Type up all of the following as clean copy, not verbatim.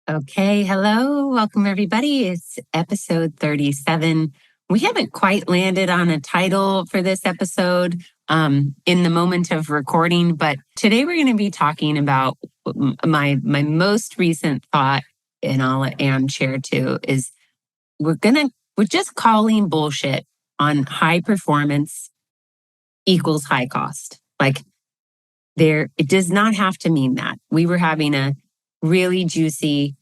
Okay, hello. Welcome, everybody. It's episode 37. We haven't quite landed on a title for this episode in the moment of recording, but today we're going to be talking about my most recent thought, and I'll let Anne share too, is we're just calling bullshit on high performance equals high cost. It does not have to mean that. We were having a really juicy,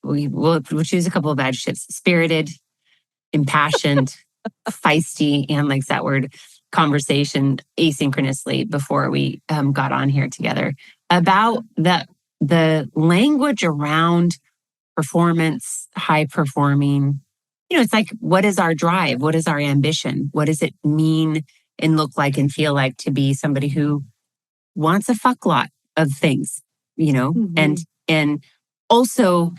we'll choose a couple of adjectives: spirited, impassioned, feisty, Anne likes that word, conversation asynchronously before we got on here together about the language around performance, high performing. It's like, what is our drive? What is our ambition? What does it mean and look like and feel like to be somebody who wants a fuck lot of things, Mm-hmm. And also,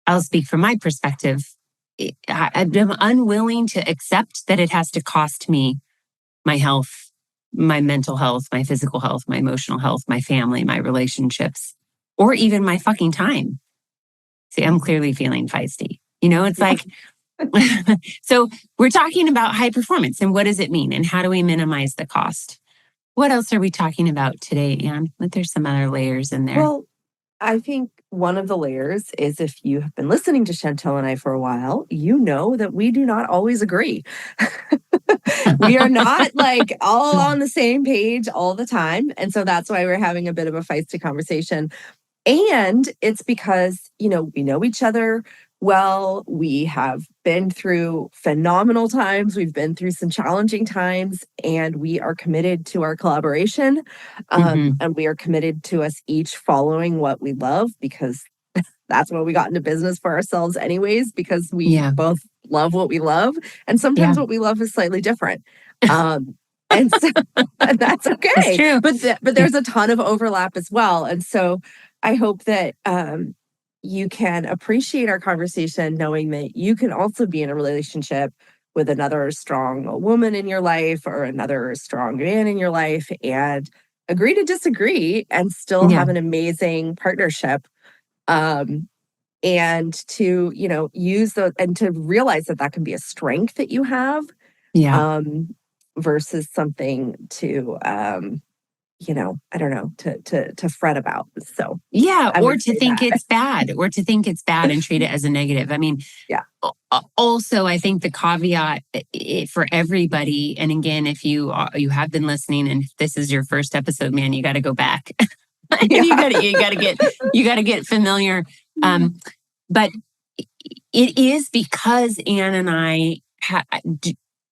I'll speak from my perspective. I'm unwilling to accept that it has to cost me my health, my mental health, my physical health, my emotional health, my family, my relationships, or even my fucking time. See, I'm clearly feeling feisty. It's like, so we're talking about high performance and what does it mean and how do we minimize the cost? What else are we talking about today, Anne? There's some other layers in there. Well, I think one of the layers is, if you have been listening to Chantill and I for a while, you know that we do not always agree. We are not all on the same page all the time. And so that's why we're having a bit of a feisty conversation. And it's because, we know each other well. We have been through phenomenal times. We've been through some challenging times, and we are committed to our collaboration. And we are committed to us each following what we love, because that's what we got into business for ourselves anyways, because we both love what we love. And sometimes what we love is slightly different. And so that's okay. That's true. But there's a ton of overlap as well. And so I hope that you can appreciate our conversation, knowing that you can also be in a relationship with another strong woman in your life or another strong man in your life, and agree to disagree and still have an amazing partnership. And to, use and to realize that can be a strength that you have. Versus something to, I don't know, to fret about. So or to think it's bad, and treat it as a negative. Also, I think the caveat for everybody, and again, if you have been listening, and if this is your first episode, man, you got to go back. You got to get familiar. But it is because Anne and I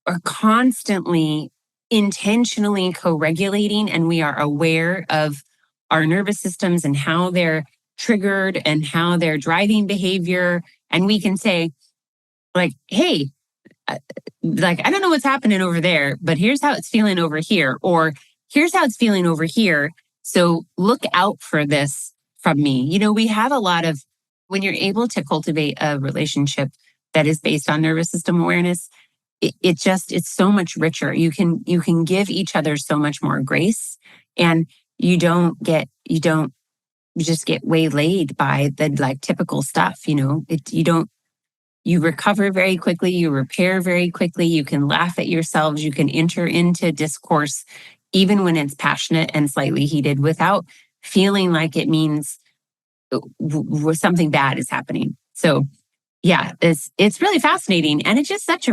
are constantly intentionally co-regulating, and we are aware of our nervous systems and how they're triggered and how they're driving behavior. And we can say, hey, I don't know what's happening over there, but here's how it's feeling over here, or here's how it's feeling over here. So look out for this from me. We have a lot of, when you're able to cultivate a relationship that is based on nervous system awareness, it's so much richer. You can give each other so much more grace, and you just get waylaid by the typical stuff. You recover very quickly, you repair very quickly, you can laugh at yourselves, you can enter into discourse, even when it's passionate and slightly heated, without feeling like it means something bad is happening. So it's really fascinating. And it's just such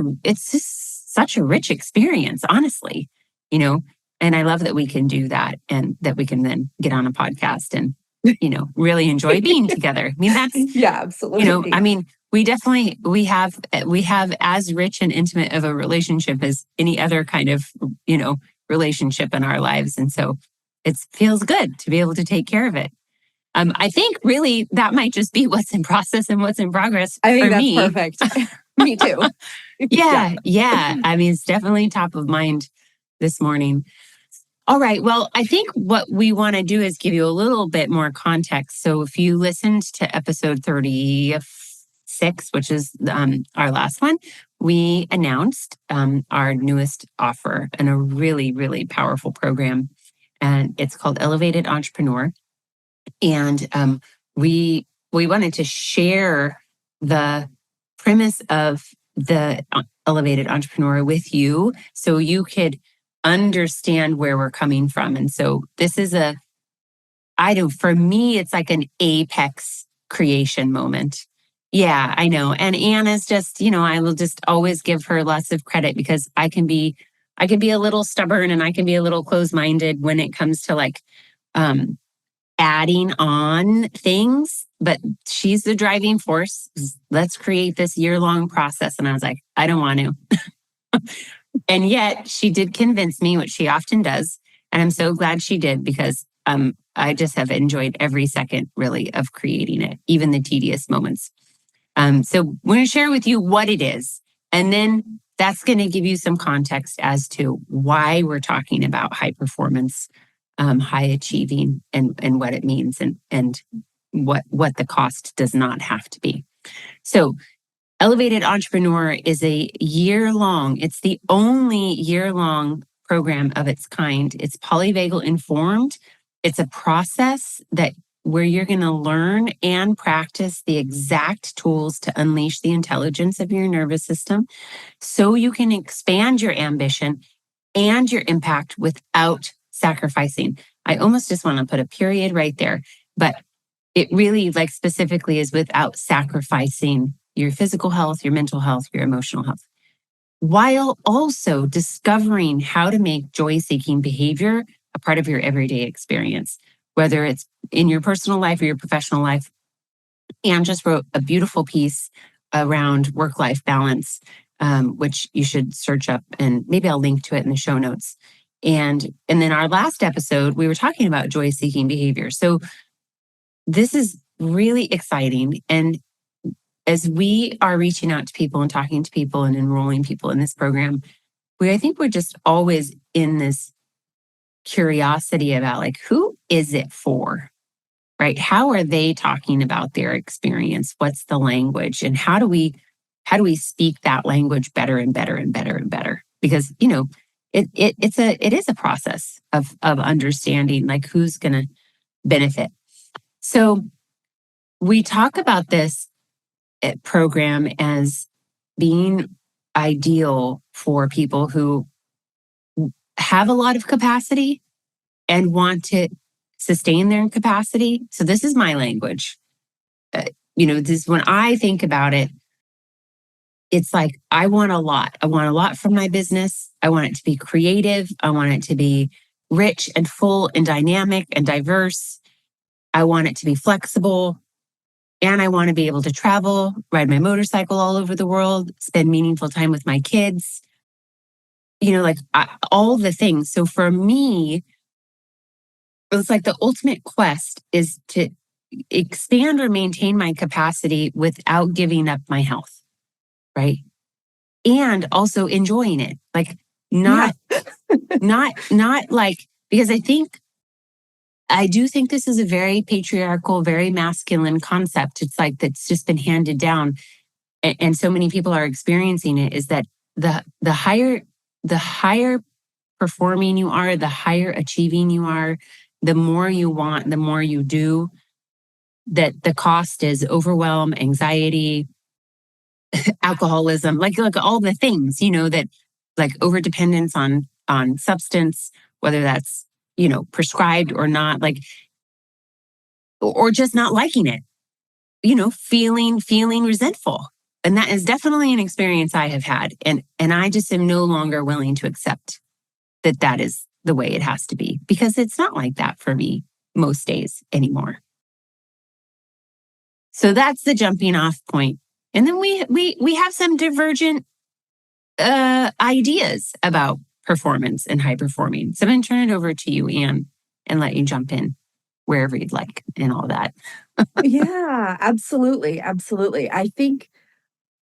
a rich experience, honestly, and I love that we can do that, and that we can then get on a podcast and, really enjoy being together. That's, absolutely. we have as rich and intimate of a relationship as any other kind of, relationship in our lives. And so it feels good to be able to take care of it. I think really that might just be what's in process and what's in progress. I think that's perfect. Me too. Yeah. It's definitely top of mind this morning. All right. Well, I think what we want to do is give you a little bit more context. So if you listened to episode 36, which is our last one, we announced our newest offer and a really, really powerful program. And it's called Elevated Entrepreneur. And we we wanted to share the premise of the Elevated Entrepreneur with you so you could understand where we're coming from. And so this is for me, it's like an apex creation moment. Yeah, I know. And Anna's just, I will just always give her lots of credit because I can be a little stubborn and I can be a little closed-minded when it comes to like adding on things, but she's the driving force. Let's create this year-long process. And I was like, I don't want to. And yet she did convince me, which she often does. And I'm so glad she did because I just have enjoyed every second really of creating it, even the tedious moments. So we're going to share with you what it is. And then that's going to give you some context as to why we're talking about high performance, high achieving, and what it means and what the cost does not have to be. So Elevated Entrepreneur is a year-long, it's the only year-long program of its kind. It's Polyvagal informed. It's a process where you're going to learn and practice the exact tools to unleash the intelligence of your nervous system so you can expand your ambition and your impact without sacrificing. I almost just want to put a period right there, but it really like specifically is without sacrificing your physical health, your mental health, your emotional health, while also discovering how to make joy-seeking behavior a part of your everyday experience, whether it's in your personal life or your professional life. Anne just wrote a beautiful piece around work-life balance, which you should search up, and maybe I'll link to it in the show notes. And then our last episode, we were talking about joy-seeking behavior. So this is really exciting. And as we are reaching out to people and talking to people and enrolling people in this program, I think we're just always in this curiosity about like, who is it for, right? How are they talking about their experience? What's the language? And how do we speak that language better and better and better and better? Because, it is a process of understanding like who's going to benefit. So we talk about this program as being ideal for people who have a lot of capacity and want to sustain their capacity. So this is my language. This when I think about it, it's like I want a lot. I want a lot from my business. I want it to be creative. I want it to be rich and full and dynamic and diverse. I want it to be flexible. And I want to be able to travel, ride my motorcycle all over the world, spend meaningful time with my kids, all the things. So for me, it's like the ultimate quest is to expand or maintain my capacity without giving up my health, right? And also enjoying it. Like not like, because I do think this is a very patriarchal, very masculine concept. It's like that's just been handed down. And so many people are experiencing it, is that the higher performing you are, the higher achieving you are, the more you want, the more you do, that the cost is overwhelm, anxiety, alcoholism, like all the things, that like overdependence on substance, whether that's, prescribed or not, like, or just not liking it, feeling resentful. And that is definitely an experience I have had. And I just am no longer willing to accept that is the way it has to be, because it's not like that for me most days anymore. So that's the jumping off point. And then we have some divergent ideas about performance and high performing. So I'm going to turn it over to you, Anne, and let you jump in wherever you'd like and all that. Yeah, absolutely. Absolutely. I think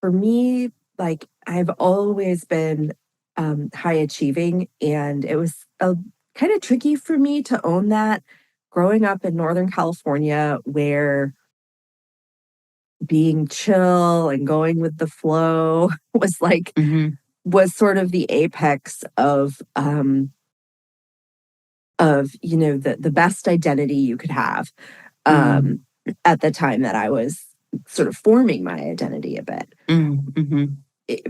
for me, like I've always been high achieving, and it was kind of tricky for me to own that growing up in Northern California, where being chill and going with the flow was like, was sort of the apex of the best identity you could have. at the time that I was sort of forming my identity a bit. Mm-hmm.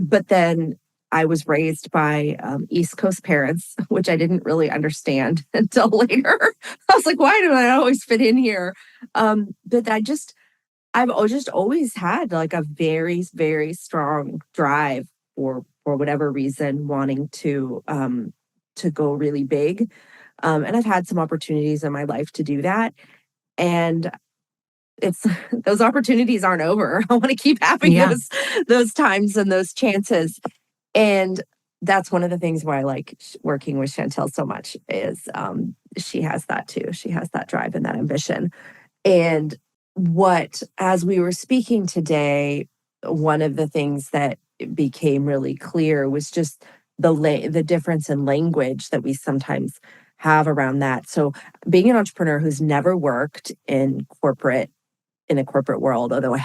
But then I was raised by East Coast parents, which I didn't really understand until later. I was like, why do I always fit in here? But I've just always had like a very, very strong drive for whatever reason, wanting to go really big. And I've had some opportunities in my life to do that. And it's those opportunities aren't over. I want to keep having those times and those chances. And that's one of the things why I like working with Chantill so much is she has that too. She has that drive and that ambition. And as we were speaking today, one of the things that became really clear was just the difference in language that we sometimes have around that. So being an entrepreneur who's never worked in a corporate world, although I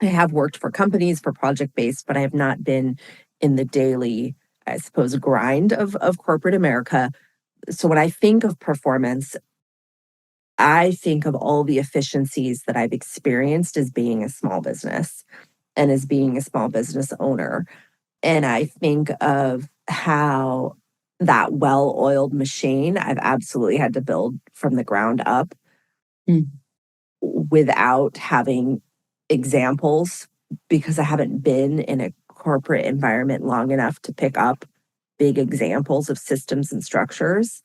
have worked for companies for project based, but I have not been in the daily, I suppose, grind of corporate America. So when I think of performance, I think of all the efficiencies that I've experienced as being a small business and as being a small business owner. And I think of how that well oiled machine I've absolutely had to build from the ground up without having examples because I haven't been in a corporate environment long enough to pick up big examples of systems and structures.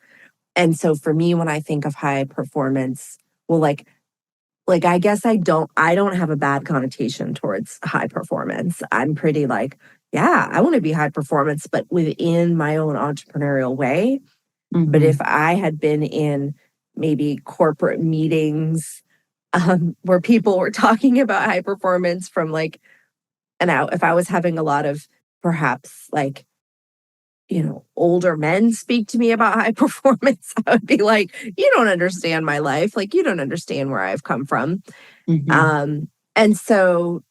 And so for me, when I think of high performance, well, I guess I don't have a bad connotation towards high performance. I'm pretty like, yeah, I want to be high performance, but within my own entrepreneurial way. Mm-hmm. But if I had been in maybe corporate meetings where people were talking about high performance from like if I was having a lot of perhaps like, older men speak to me about high performance, I would be like, you don't understand my life. Like, you don't understand where I've come from. Mm-hmm. And so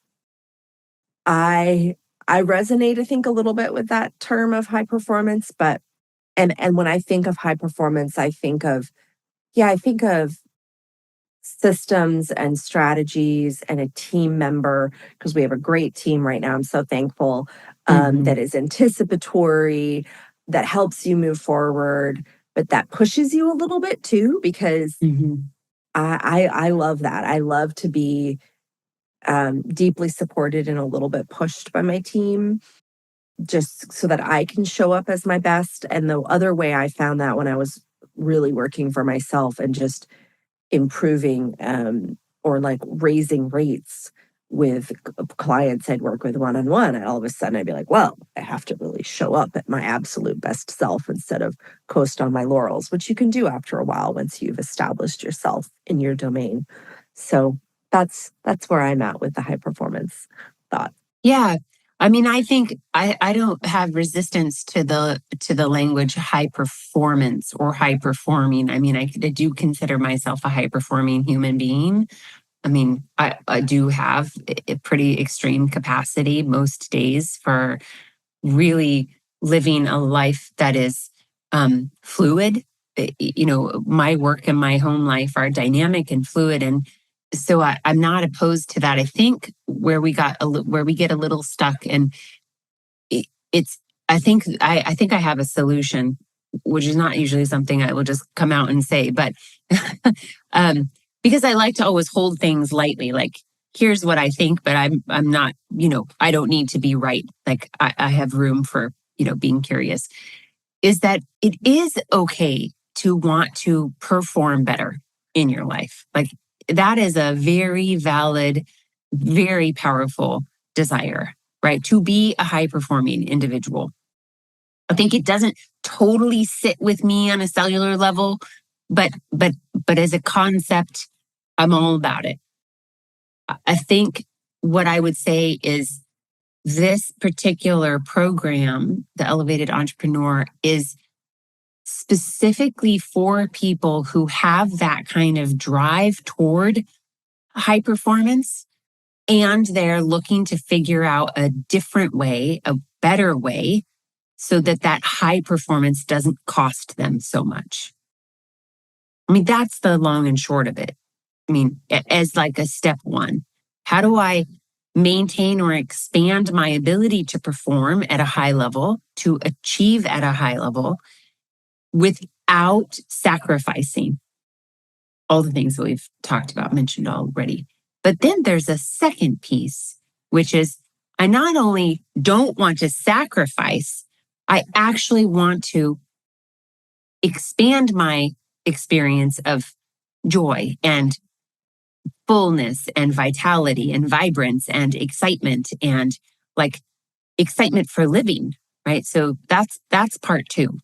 I resonate, I think, a little bit with that term of high performance, but and when I think of high performance, I think of systems and strategies and a team member because we have a great team right now. I'm so thankful that is anticipatory, that helps you move forward, but that pushes you a little bit too because I love that. I love to be deeply supported and a little bit pushed by my team just so that I can show up as my best. And the other way I found that when I was really working for myself and just improving or like raising rates with clients I'd work with one-on-one, and all of a sudden I'd be like, well, I have to really show up at my absolute best self instead of coast on my laurels, which you can do after a while once you've established yourself in your domain. So that's where I'm at with the high performance thought. Yeah. I mean, I think I don't have resistance to the language high performance or high performing. I mean, I do consider myself a high performing human being. I mean, I do have a pretty extreme capacity most days for really living a life that is fluid. My work and my home life are dynamic and fluid, and so I'm not opposed to that. I think where we get a little stuck, and it's I think I have a solution, which is not usually something I will just come out and say, but because I like to always hold things lightly, like here's what I think, but I'm not, I don't need to be right. Like I have room for being curious. Is that it is okay to want to perform better in your life. Like that is a very valid, very powerful desire, right? To be a high performing individual. I think it doesn't totally sit with me on a cellular level, but as a concept, I'm all about it. I think what I would say is this particular program, the Elevated Entrepreneur, is specifically for people who have that kind of drive toward high performance, and they're looking to figure out a different way, a better way, so that high performance doesn't cost them so much. I mean, that's the long and short of it. mean, as like a step one, how do I maintain or expand my ability to perform at a high level, to achieve at a high level without sacrificing all the things that we've talked about, mentioned already? But then there's a second piece, which is I not only don't want to sacrifice, I actually want to expand my experience of joy and fullness and vitality and vibrance and excitement and like excitement for living, right? So that's part two.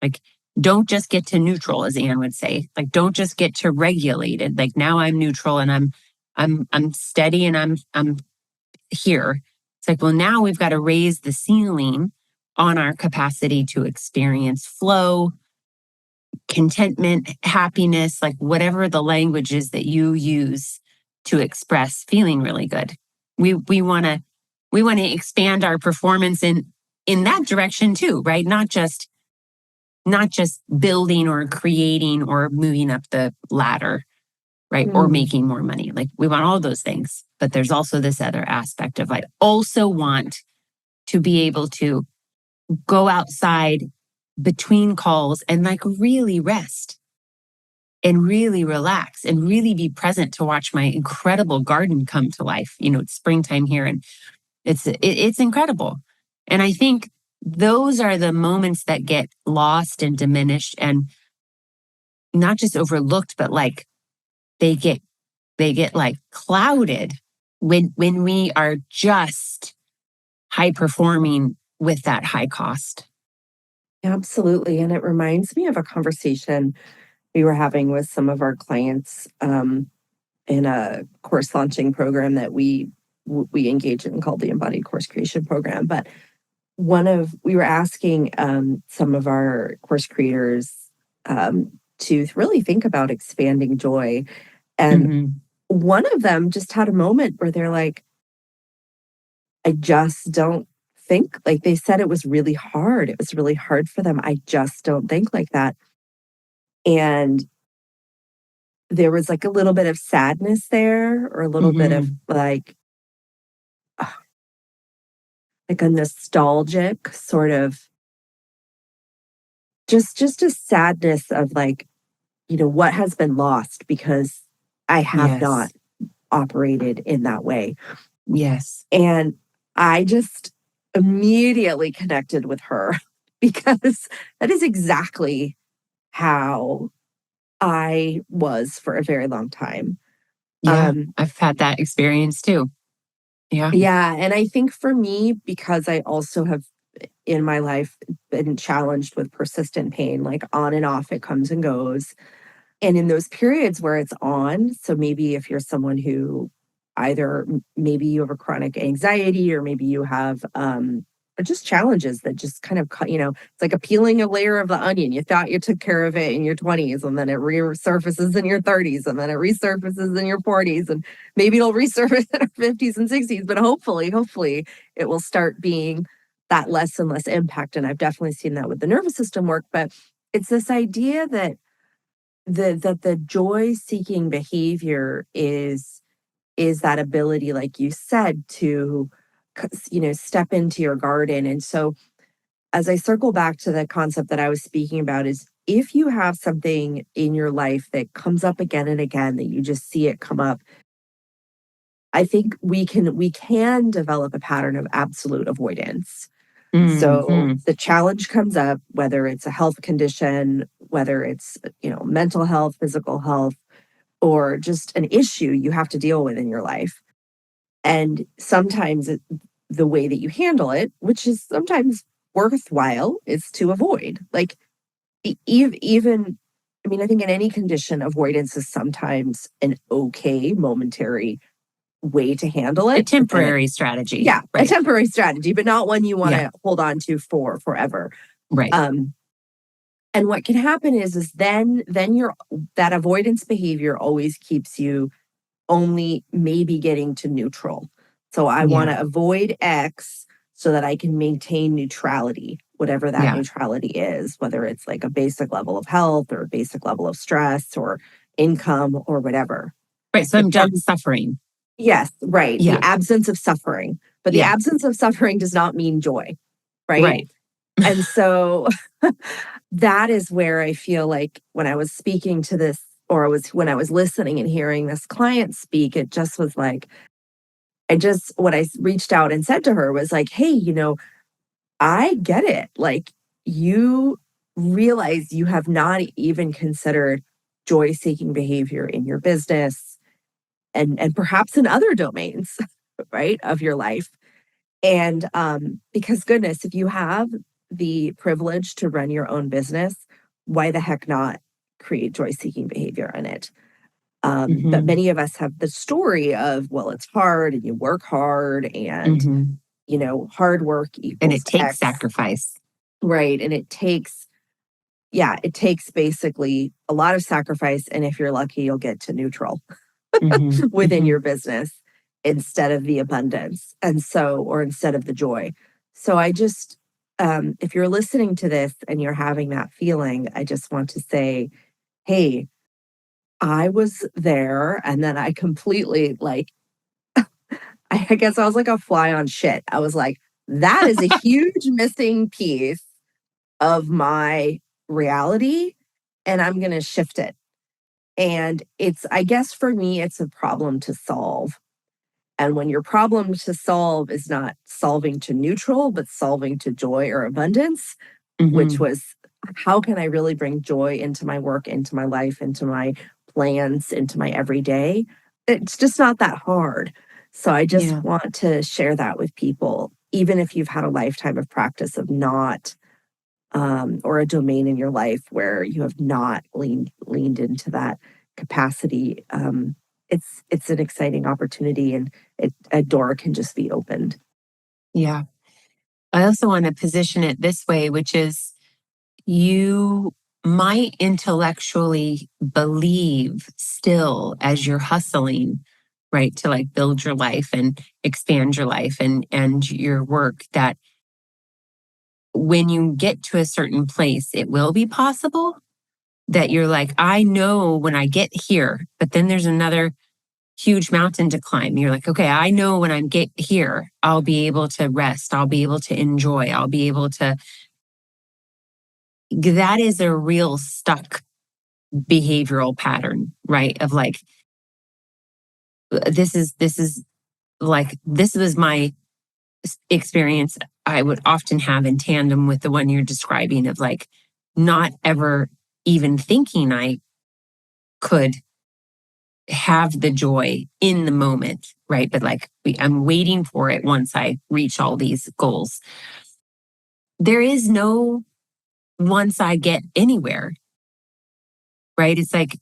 Like, don't just get to neutral, as Anne would say. Like, don't just get to regulated. Like, now I'm neutral and I'm steady and I'm here. It's like, well, now we've got to raise the ceiling on our capacity to experience flow, contentment, happiness, like whatever the language is that you use to express feeling really good. We want to expand our performance in that direction too, right? Not just building or creating or moving up the ladder, right? Or making more money. Like, we want all those things. But there's also this other aspect of I also want to be able to go outside between calls and like really rest and really relax and really be present to watch my incredible garden come to life. You know, it's springtime here and it's incredible. And I think those are the moments that get lost and diminished and not just overlooked, but like they get like clouded when we are just high performing with that high cost. Absolutely. And it reminds me of a conversation we were having with some of our clients in a course launching program that we engage in called the Embodied Course Creation Program. But we were asking some of our course creators to really think about expanding joy. And one of them just had a moment where they're like, I just don't think, like they said it was really hard. It was really hard for them. I just don't think like that. And there was like a little bit of sadness there, or a little bit of like a nostalgic sort of just a sadness of like, what has been lost because I have not operated in that way. Yes. And I just immediately connected with her because that is exactly how I was for a very long time. Yeah, I've had that experience too. Yeah. Yeah. And I think for me, because I also have in my life been challenged with persistent pain, like on and off, it comes and goes. And in those periods where it's on, so maybe if you're someone who either maybe you have a chronic anxiety or maybe you have just challenges that just kind of cut, it's like a peeling a layer of the onion. You thought you took care of it in your 20s and then it resurfaces in your 30s and then it resurfaces in your 40s and maybe it'll resurface in our 50s and 60s. But hopefully it will start being that less and less impact. And I've definitely seen that with the nervous system work. But it's this idea that the joy-seeking behavior is that ability, like you said, to step into your garden. And so as I circle back to the concept that I was speaking about, is if you have something in your life that comes up again and again, that you just see it come up, I think we can develop a pattern of absolute avoidance. So the challenge comes up, whether it's a health condition, whether it's, mental health, physical health, or just an issue you have to deal with in your life. And sometimes the way that you handle it, which is sometimes worthwhile, is to avoid. Like even, I mean, I think in any condition, avoidance is sometimes an okay momentary way to handle it. A temporary strategy. Yeah, right. A temporary strategy, but not one you want to hold on to for forever. Right. And what can happen is then that avoidance behavior always keeps you only maybe getting to neutral. So I want to avoid X so that I can maintain neutrality, whatever that neutrality is, whether it's like a basic level of health or a basic level of stress or income or whatever. Right. So I'm done suffering. Yes, right. Yeah. The absence of suffering. But the absence of suffering does not mean joy, right? Right. And so that is where I feel like when I was speaking to this, or when I was listening and hearing this client speak, it just was like, what I reached out and said to her was like, hey, I get it. Like, you realize you have not even considered joy seeking behavior in your business and perhaps in other domains, right, of your life. And because goodness, if you have the privilege to run your own business, why the heck not create joy seeking behavior in it? But many of us have the story of, well, it's hard and you work hard and, hard work And equals it takes X. sacrifice. Right. And it takes basically a lot of sacrifice. And if you're lucky, you'll get to neutral within your business instead of the abundance. Or instead of the joy. So I just, if you're listening to this and you're having that feeling, I just want to say, hey, I was there and then I completely I guess I was like a fly on shit. I was like, that is a huge missing piece of my reality and I'm going to shift it. And I guess for me, it's a problem to solve. And when your problem to solve is not solving to neutral, but solving to joy or abundance, which was how can I really bring joy into my work, into my life, into my plans, into my everyday? It's just not that hard. So I just want to share that with people, even if you've had a lifetime of practice of not, or a domain in your life where you have not leaned into that capacity. It's an exciting opportunity, and a door can just be opened. Yeah. I also want to position it this way, which is you might intellectually believe still as you're hustling, right, to like build your life and expand your life and your work, that when you get to a certain place, it will be possible that you're like, I know when I get here, but then there's another huge mountain to climb. You're like, okay, I know when I get here, I'll be able to rest. I'll be able to enjoy. I'll be able to. That is a real stuck behavioral pattern, right? Of like, this is like, this was my experience I would often have in tandem with the one you're describing, of like not ever even thinking I could have the joy in the moment, right? But like I'm waiting for it once I reach all these goals. There is no once I get anywhere, right? It's like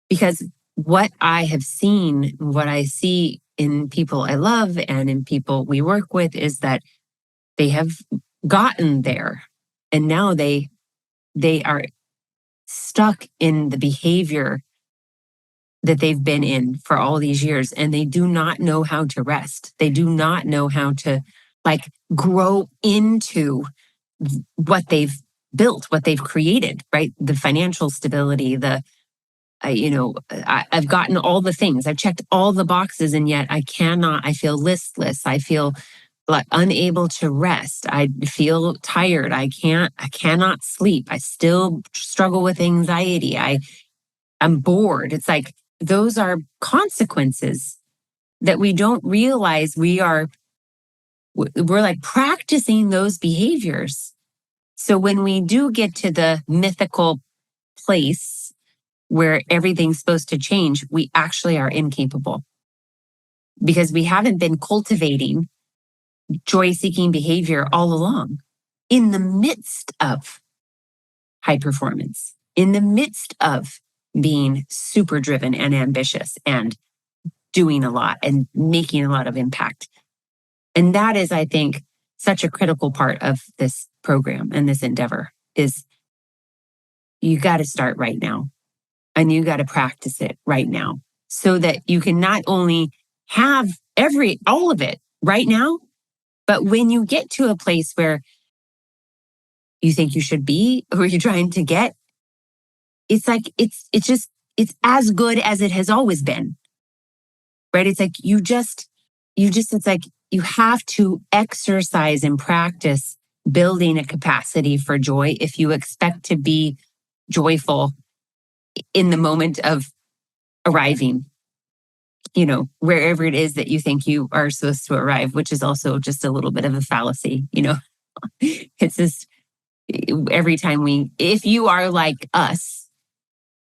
because what I have seen, what I see in people I love and in people we work with is that they have gotten there and now they are stuck in the behavior that they've been in for all these years, and they do not know how to rest. They do not know how to like grow into what they've built, what they've created, right? The financial stability, I've gotten all the things, I've checked all the boxes, and yet I feel listless. I feel like unable to rest. I feel tired. I cannot sleep. I still struggle with anxiety. I'm bored. It's like, those are consequences that we don't realize we're like practicing those behaviors. So when we do get to the mythical place where everything's supposed to change, we actually are incapable because we haven't been cultivating joy seeking behavior all along in the midst of high performance, in the midst of being super driven and ambitious and doing a lot and making a lot of impact. And that is, I think, such a critical part of this program and this endeavor is you got to start right now and you got to practice it right now so that you can not only have all of it right now, but when you get to a place where you think you should be or you're trying to get, it's like, it's it's as good as it has always been. Right? It's like it's like you have to exercise and practice building a capacity for joy if you expect to be joyful in the moment of arriving, wherever it is that you think you are supposed to arrive, which is also just a little bit of a fallacy. It's just every time if you are like us,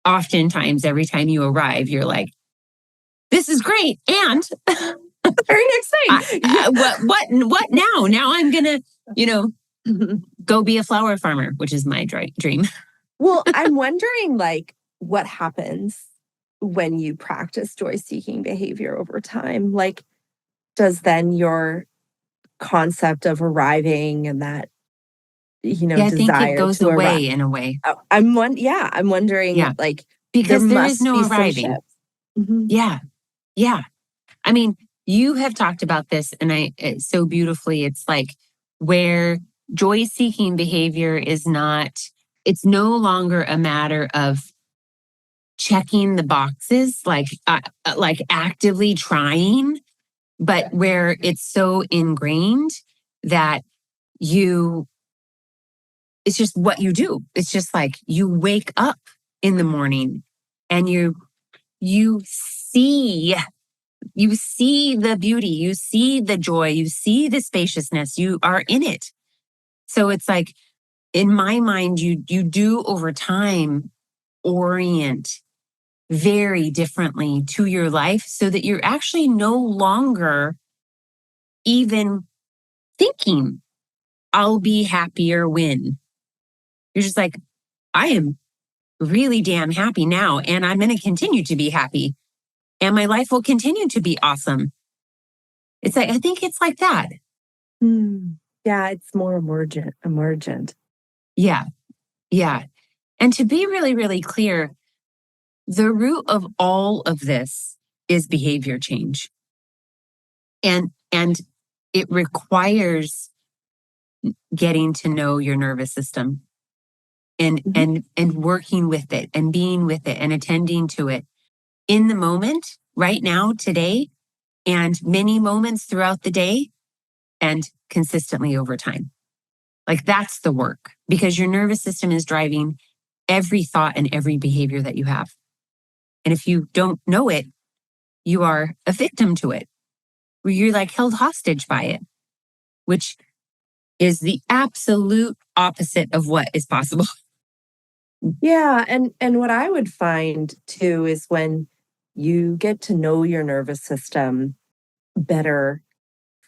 oftentimes every time you arrive, you're like, this is great. And very next thing. What now? Now I'm going to, go be a flower farmer, which is my dream. Well, I'm wondering, what happens when you practice joy-seeking behavior over time? Does then your concept of arriving and that, I think it goes to away in a way. I'm wondering, because there is must no be some arriving. shifts. Mm-hmm. Yeah. I mean, you have talked about this, and so beautifully. It's like where joy-seeking behavior is not. It's no longer a matter of checking the boxes, like actively trying, but where it's so ingrained that it's just what you do. It's just like you wake up in the morning and you see the beauty, you see the joy, you see the spaciousness, you are in it. So it's like, in my mind, you do over time orient very differently to your life so that you're actually no longer even thinking, I'll be happier when. You're just like, I am really damn happy now, and I'm going to continue to be happy, and my life will continue to be awesome. It's like, I think it's like that. Yeah, it's more emergent. Yeah. And to be really, really clear, the root of all of this is behavior change. And it requires getting to know your nervous system and working with it and being with it and attending to it in the moment, right now, today, and many moments throughout the day, and consistently over time. Like, that's the work, because your nervous system is driving every thought and every behavior that you have. And if you don't know it, you are a victim to it, where you're like held hostage by it, which is the absolute opposite of what is possible. Yeah, and what I would find too is when you get to know your nervous system better,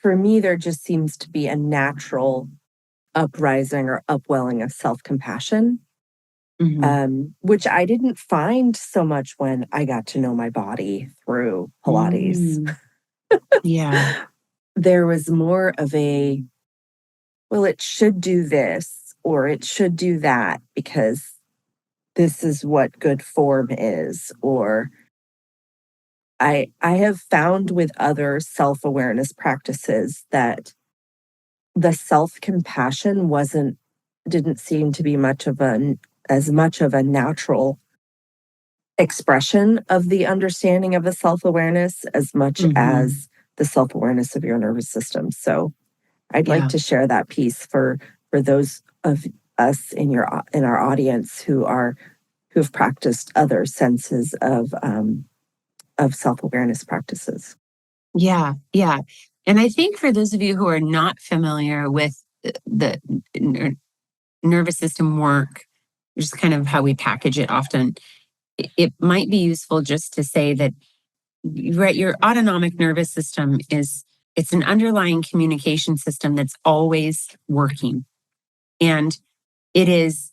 for me, there just seems to be a natural uprising or upwelling of self-compassion, which I didn't find so much when I got to know my body through Pilates. Yeah. There was more of well, it should do this or it should do that because this is what good form is. Or I have found with other self-awareness practices that the self-compassion didn't seem to be as much of a natural expression of the understanding of the self-awareness as much as the self-awareness of your nervous system. So I'd like to share that piece for those of us in our audience who've practiced other senses of self-awareness practices. Yeah. And I think for those of you who are not familiar with the nervous system work, just kind of how we package it often, it might be useful just to say that, right, your autonomic nervous system it's an underlying communication system that's always working. And it is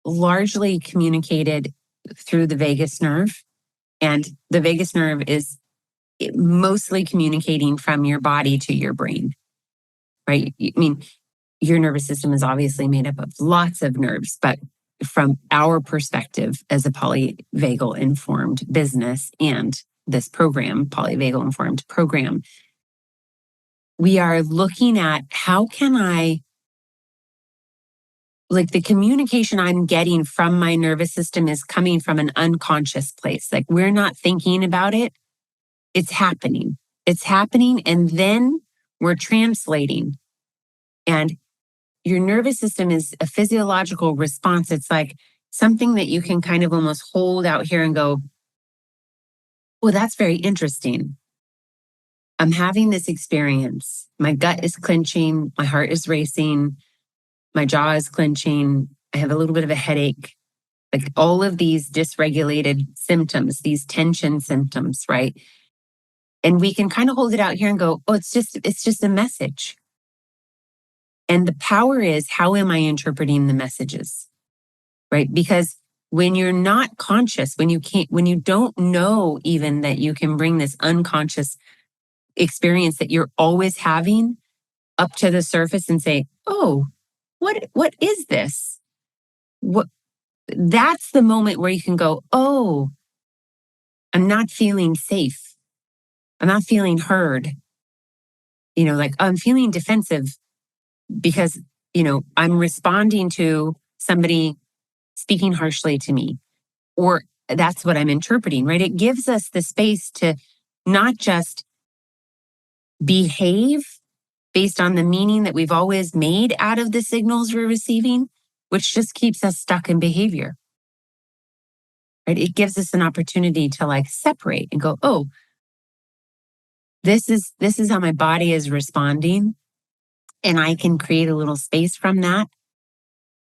largely communicated through the vagus nerve. And the vagus nerve is mostly communicating from your body to your brain, right? I mean, your nervous system is obviously made up of lots of nerves, but from our perspective as a polyvagal informed business and this program, Polyvagal Informed Program, we are looking at how can I like the communication I'm getting from my nervous system is coming from an unconscious place. Like we're not thinking about it. It's happening. It's happening. And then we're translating. And your nervous system is a physiological response. It's like something that you can kind of almost hold out here and go, well, that's very interesting. I'm having this experience. My gut is clenching. My heart is racing. My jaw is clenching. I have a little bit of a headache. Like all of these dysregulated symptoms, these tension symptoms, right? And we can kind of hold it out here and go, oh, it's just a message. And the power is, how am I interpreting the messages? Right? Because when you're not conscious, when you don't know even that you can bring this unconscious experience that you're always having up to the surface and say, oh, what is this? That's the moment where you can go, oh, I'm not feeling safe. I'm not feeling heard. Like I'm feeling defensive because, I'm responding to somebody speaking harshly to me, or that's what I'm interpreting, right? It gives us the space to not just behave based on the meaning that we've always made out of the signals we're receiving, which just keeps us stuck in behavior, right? It gives us an opportunity to like separate and go, oh, this is how my body is responding. And I can create a little space from that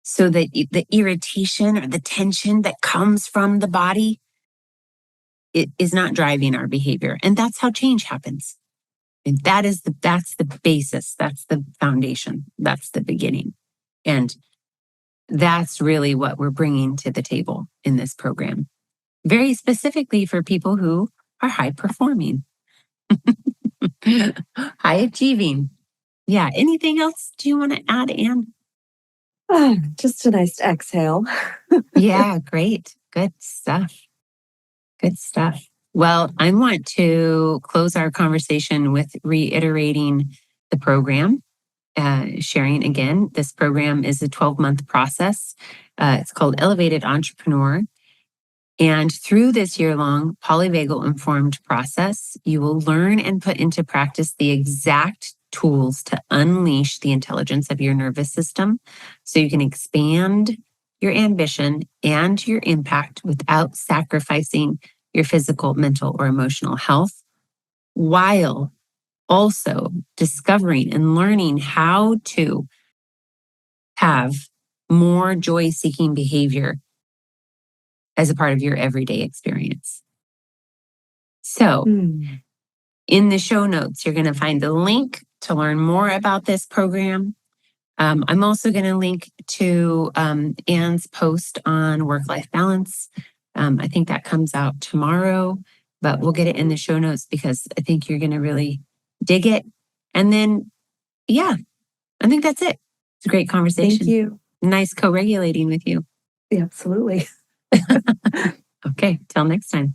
so that the irritation or the tension that comes from the body, it is not driving our behavior. And that's how change happens. And that's the basis. That's the foundation. That's the beginning. And that's really what we're bringing to the table in this program. Very specifically for people who are high performing, high achieving. Yeah. Anything else do you want to add, Anne? Just a nice exhale. Yeah, great. Good stuff. Good stuff. Well, I want to close our conversation with reiterating the program. Sharing again, this program is a 12-month process. It's called Elevated Entrepreneur. And through this year-long polyvagal informed process, you will learn and put into practice the exact tools to unleash the intelligence of your nervous system so you can expand your ambition and your impact without sacrificing your physical, mental, or emotional health, while also discovering and learning how to have more joy-seeking behavior as a part of your everyday experience. So in the show notes, you're going to find the link to learn more about this program. I'm also going to link to Anne's post on work-life balance. I think that comes out tomorrow, but we'll get it in the show notes because I think you're going to really dig it. And then, yeah, I think that's it. It's a great conversation. Thank you. Nice co-regulating with you. Yeah, absolutely. Okay, till next time.